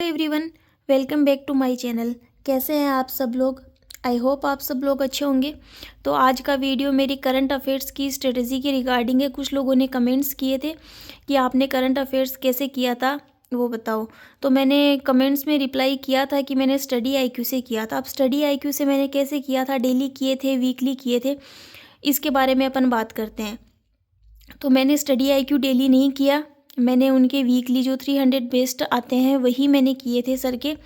Everyone, welcome back to my channel. कैसे हैं आप सब लोग? आई होप आप सब लोग अच्छे होंगे। तो आज का वीडियो मेरी करंट अफेयर्स की स्ट्रेटजी के रिगार्डिंग है। कुछ लोगों ने कमेंट्स किए थे कि आपने करंट अफेयर्स कैसे किया था वो बताओ। तो मैंने कमेंट्स में रिप्लाई किया था कि मैंने स्टडी आईक्यू से किया था। अब स्टडी आईक्यू से मैंने कैसे किया था, डेली किए थे, वीकली किए थे, इसके बारे में अपन बात करते हैं। तो मैंने स्टडी आईक्यू डेली नहीं किया, मैंने उनके वीकली जो 300 बेस्ट आते हैं वही मैंने किए थे सर के।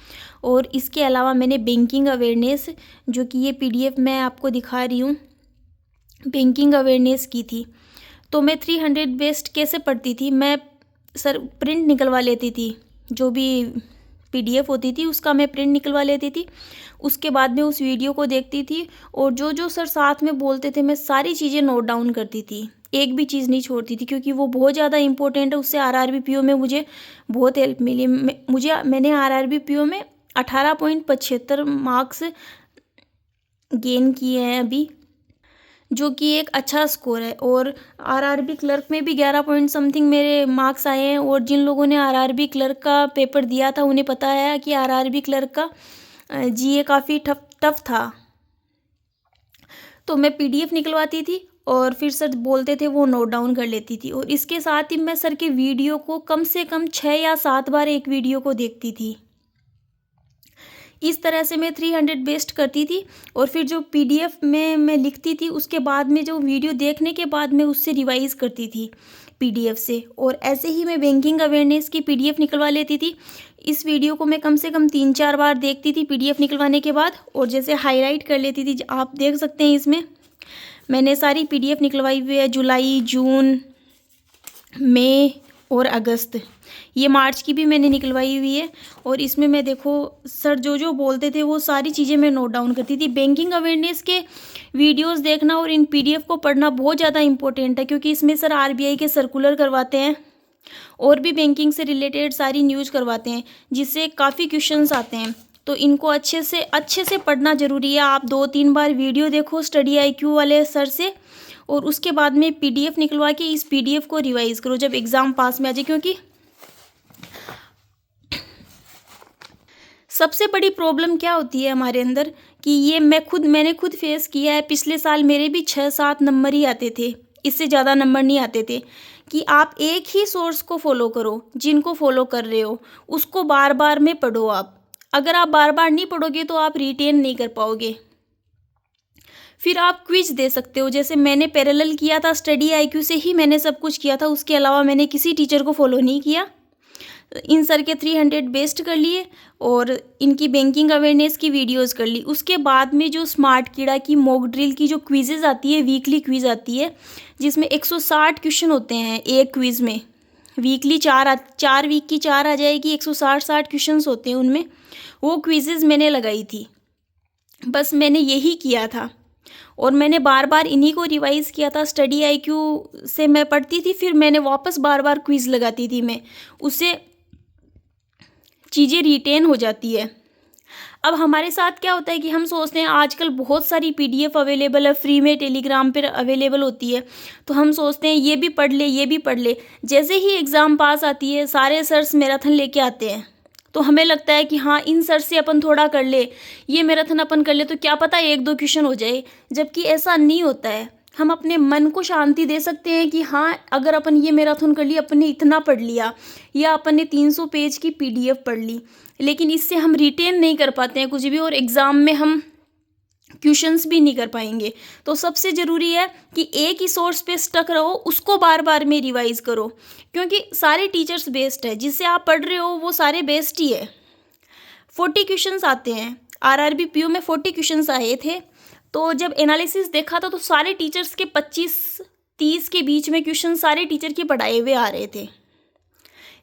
और इसके अलावा मैंने बैंकिंग अवेयरनेस, जो कि ये पीडीएफ मैं आपको दिखा रही हूँ, बैंकिंग अवेयरनेस की थी। तो मैं 300 बेस्ट कैसे पढ़ती थी, मैं सर प्रिंट निकलवा लेती थी, जो भी पीडीएफ होती थी उसका मैं प्रिंट निकलवा लेती थी। उसके बाद में उस वीडियो को देखती थी और जो जो सर साथ में बोलते थे मैं सारी चीज़ें नोट डाउन करती थी, एक भी चीज़ नहीं छोड़ती थी, क्योंकि वो बहुत ज़्यादा इंपॉर्टेंट है। उससे आरआरबी पीओ में मुझे बहुत हेल्प मिली। मैंने आरआरबी पीओ में 18.75 मार्क्स गेन किए हैं अभी, जो कि एक अच्छा स्कोर है। और आरआरबी क्लर्क में भी 11 पॉइंट समथिंग मेरे मार्क्स आए हैं। और जिन लोगों ने आरआरबी क्लर्क का पेपर दिया था उन्हें पता है कि आरआरबी क्लर्क का जीए काफ़ी टफ था। तो मैं पीडीएफ निकलवाती थी और फिर सर बोलते थे वो नोट डाउन कर लेती थी। और इसके साथ ही मैं सर के वीडियो को कम से कम 6 या 7 बार एक वीडियो को देखती थी। इस तरह से मैं 300 बेस्ट करती थी। और फिर जो पीडीएफ में मैं लिखती थी उसके बाद में जो वीडियो देखने के बाद मैं उससे रिवाइज़ करती थी पीडीएफ से। और ऐसे ही मैं बैंकिंग अवेयरनेस की पीडीएफ निकलवा लेती थी। इस वीडियो को मैं कम से कम 3-4 बार देखती थी पीडीएफ निकलवाने के बाद, और जैसे हाईलाइट कर लेती थी। आप देख सकते हैं इसमें मैंने सारी पीडीएफ निकलवाई हुई है, जुलाई, जून, मई और अगस्त। ये मार्च की भी मैंने निकलवाई हुई है। और इसमें मैं देखो सर जो जो बोलते थे वो सारी चीज़ें मैं नोट डाउन करती थी। बैंकिंग अवेयरनेस के वीडियोस देखना और इन पीडीएफ को पढ़ना बहुत ज़्यादा इंपॉर्टेंट है, क्योंकि इसमें सर आरबीआई के सर्कुलर करवाते हैं और भी बैंकिंग से रिलेटेड सारी न्यूज़ करवाते हैं, जिससे काफ़ी क्वेश्चंस आते हैं। तो इनको अच्छे से पढ़ना ज़रूरी है। आप 2-3 बार वीडियो देखो स्टडी आईक्यू वाले सर से, और उसके बाद में पीडीएफ निकलवा के इस पीडीएफ को रिवाइज करो जब एग्ज़ाम पास में आ जाए। क्योंकि सबसे बड़ी प्रॉब्लम क्या होती है हमारे अंदर कि ये मैंने खुद फेस किया है। पिछले साल मेरे भी 6-7 नंबर ही आते थे, इससे ज़्यादा नंबर नहीं आते थे। कि आप एक ही सोर्स को फॉलो करो, जिनको फॉलो कर रहे हो उसको बार बार में पढ़ो। आप अगर आप बार बार नहीं पढ़ोगे तो आप रिटेन नहीं कर पाओगे। फिर आप क्विज दे सकते हो, जैसे मैंने पैरेलल किया था, स्टडी आईक्यू से ही मैंने सब कुछ किया था। उसके अलावा मैंने किसी टीचर को फॉलो नहीं किया। इन सर के 300 बेस्ट कर लिए और इनकी बैंकिंग अवेयरनेस की वीडियोस कर ली। उसके बाद में जो स्मार्ट कीड़ा की मॉक ड्रिल की जो क्विजेज आती है, वीकली क्विज आती है, जिसमें 160 क्वेश्चन होते हैं एक क्विज में। वीकली 4 वीक की 4 आ जाएगी, 160 क्वेश्चन होते हैं उनमें। वो क्विजेज मैंने लगाई थी, बस मैंने यही किया था। और मैंने बार बार इन्हीं को रिवाइज़ किया था। स्टडी आईक्यू से मैं पढ़ती थी, फिर मैंने वापस बार बार क्विज़ लगाती थी मैं, उससे चीज़ें रिटेन हो जाती है। अब हमारे साथ क्या होता है कि हम सोचते हैं आजकल बहुत सारी पीडीएफ अवेलेबल है, फ्री में टेलीग्राम पर अवेलेबल होती है, तो हम सोचते हैं ये भी पढ़ ले, ये भी पढ़ ले। जैसे ही एग्ज़ाम पास आती है सारे सर्स मैराथन लेके आते हैं, तो हमें लगता है कि हाँ इन सर से अपन थोड़ा कर ले, ये मैराथन अपन कर ले तो क्या पता 1-2 क्वेश्चन हो जाए। जबकि ऐसा नहीं होता है। हम अपने मन को शांति दे सकते हैं कि हाँ अगर अपन ये मैराथन कर लिया, अपन ने इतना पढ़ लिया, या अपन ने 300 पेज की पीडीएफ पढ़ ली, लेकिन इससे हम रिटेन नहीं कर पाते हैं कुछ भी, और एग्ज़ाम में हम क्वेश्चंस भी नहीं कर पाएंगे। तो सबसे ज़रूरी है कि एक ही सोर्स पे स्टक रहो, उसको बार बार में रिवाइज करो, क्योंकि सारे टीचर्स बेस्ट है, जिससे आप पढ़ रहे हो वो सारे बेस्ट ही है। 40 क्वेश्चंस आते हैं, आरआरबी पीओ में 40 क्वेश्चंस आए थे। तो जब एनालिसिस देखा था तो सारे टीचर्स के 25-30 के बीच में क्वेश्चन सारे टीचर के पढ़ाए हुए आ रहे थे।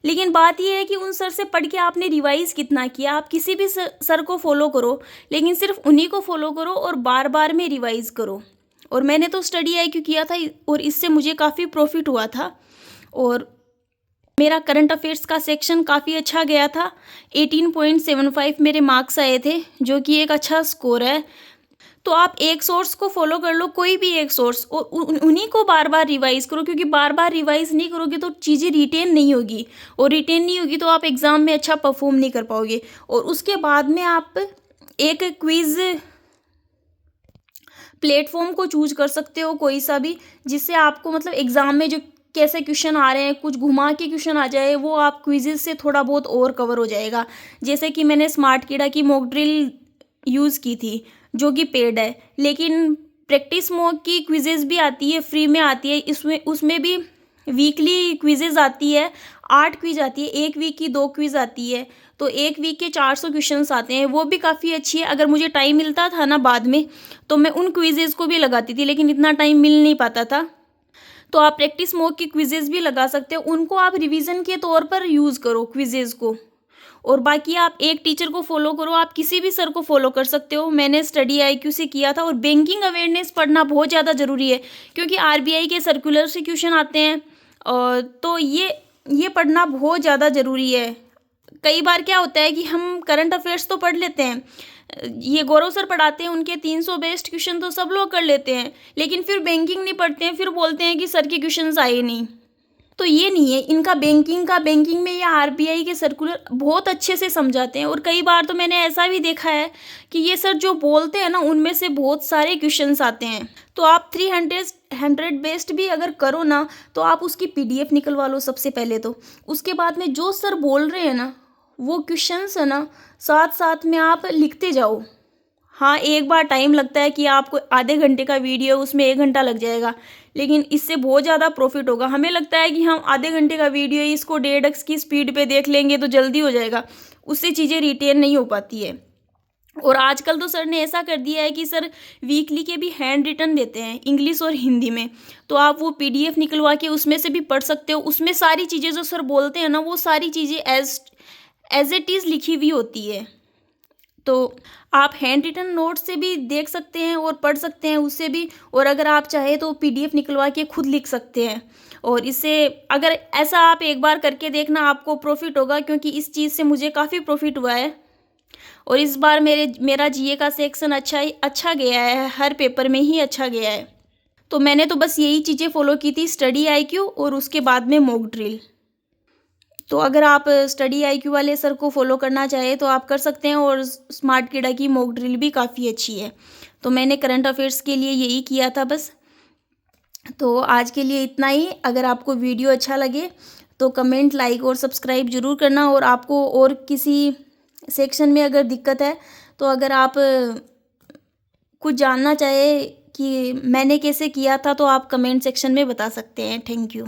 लेकिन बात यह है कि उन सर से पढ़ के आपने रिवाइज़ कितना किया। आप किसी भी सर को फॉलो करो, लेकिन सिर्फ उन्हीं को फॉलो करो और बार बार में रिवाइज़ करो। और मैंने तो स्टडी आईक्यू किया था और इससे मुझे काफ़ी प्रॉफिट हुआ था। और मेरा करंट अफेयर्स का सेक्शन काफ़ी अच्छा गया था। 18.75 मेरे मार्क्स आए थे, जो कि एक अच्छा स्कोर है। तो आप एक सोर्स को फॉलो कर लो, कोई भी एक सोर्स, और उन्हीं को बार बार रिवाइज करो, क्योंकि बार बार रिवाइज नहीं करोगे तो चीज़ें रिटेन नहीं होगी, और रिटेन नहीं होगी तो आप एग्ज़ाम में अच्छा परफॉर्म नहीं कर पाओगे। और उसके बाद में आप एक क्विज़ प्लेटफॉर्म को चूज कर सकते हो, कोई सा भी, जिससे आपको मतलब एग्ज़ाम में जो कैसे क्वेश्चन आ रहे हैं, कुछ घुमा के क्वेश्चन आ जाए, वो आप क्विज़ेस से थोड़ा बहुत और कवर हो जाएगा। जैसे कि मैंने स्मार्ट कीड़ा की मॉक ड्रिल यूज़ की थी, जो कि पेड है, लेकिन प्रैक्टिस मॉक की क्विज़ेस भी आती है, फ्री में आती है, इसमें उसमें भी वीकली क्विज़ेस आती है, 8 क्विज़ आती है, 1 वीक की 2 क्विज़ आती है, तो 1 वीक के 400 क्वेश्चंस आते हैं, वो भी काफ़ी अच्छी है। अगर मुझे टाइम मिलता था ना बाद में, तो मैं उन क्विज़ेस को भी लगाती थी, लेकिन इतना टाइम मिल नहीं पाता था। तो आप प्रैक्टिस मॉक की क्विज़ेस भी लगा सकते हो, उनको आप रिवीजन के तौर पर यूज़ करो क्विज़ेस को। और बाकी आप एक टीचर को फॉलो करो, आप किसी भी सर को फॉलो कर सकते हो। मैंने स्टडी आईक्यू से किया था। और बैंकिंग अवेयरनेस पढ़ना बहुत ज़्यादा ज़रूरी है, क्योंकि आरबीआई के सर्कुलर से क्वेश्चन आते हैं, और तो ये पढ़ना बहुत ज़्यादा ज़रूरी है। कई बार क्या होता है कि हम करंट अफेयर्स तो पढ़ लेते हैं, ये गौरव सर पढ़ाते हैं, उनके 300 बेस्ट क्वेश्चन तो सब लोग कर लेते हैं, लेकिन फिर बैंकिंग नहीं पढ़ते हैं, फिर बोलते हैं कि सर के क्वेश्चंस आए नहीं। तो ये नहीं है इनका, बैंकिंग में ये आरबीआई के सर्कुलर बहुत अच्छे से समझाते हैं। और कई बार तो मैंने ऐसा भी देखा है कि ये सर जो बोलते हैं ना, उनमें से बहुत सारे क्वेश्चंस आते हैं। तो आप 300 बेस्ट भी अगर करो ना, तो आप उसकी पीडीएफ निकलवा लो सबसे पहले तो। उसके बाद में जो सर बोल रहे हैं ना, वो क्वेश्चंस है ना, साथ साथ में आप लिखते जाओ। हाँ, एक बार टाइम लगता है कि आपको आधे घंटे का वीडियो, उसमें 1 घंटा लग जाएगा, लेकिन इससे बहुत ज़्यादा प्रॉफिट होगा। हमें लगता है कि हम आधे घंटे का वीडियो इसको 1.5x की स्पीड पे देख लेंगे तो जल्दी हो जाएगा, उससे चीज़ें रिटेन नहीं हो पाती है। और आजकल तो सर ने ऐसा कर दिया है कि सर वीकली के भी हैंड रिटन देते हैं, इंग्लिश और हिंदी में, तो आप वो पीडीएफ निकलवा के उसमें से भी पढ़ सकते हो। उसमें सारी चीज़ें जो सर बोलते हैं ना, वो सारी चीज़ें एज इट इज़ लिखी हुई होती है। तो आप हैंड रिटन नोट से भी देख सकते हैं और पढ़ सकते हैं उससे भी, और अगर आप चाहे तो पीडीएफ निकलवा के खुद लिख सकते हैं। और इससे अगर ऐसा आप एक बार करके देखना, आपको प्रॉफिट होगा, क्योंकि इस चीज़ से मुझे काफ़ी प्रॉफिट हुआ है। और इस बार मेरा जीए का सेक्शन अच्छा गया है, हर पेपर में ही अच्छा गया है। तो मैंने तो बस यही चीज़ें फॉलो की थी, स्टडी आईक्यू और उसके बाद में मॉक ड्रिल। तो अगर आप स्टडी आईक्यू वाले सर को फॉलो करना चाहें तो आप कर सकते हैं, और स्मार्ट कीड़ा की मॉक ड्रिल भी काफ़ी अच्छी है। तो मैंने करंट अफेयर्स के लिए यही किया था बस। तो आज के लिए इतना ही। अगर आपको वीडियो अच्छा लगे तो कमेंट, लाइक और सब्सक्राइब ज़रूर करना। और आपको और किसी सेक्शन में अगर दिक्कत है, तो अगर आप कुछ जानना चाहे कि मैंने कैसे किया था, तो आप कमेंट सेक्शन में बता सकते हैं। Thank you.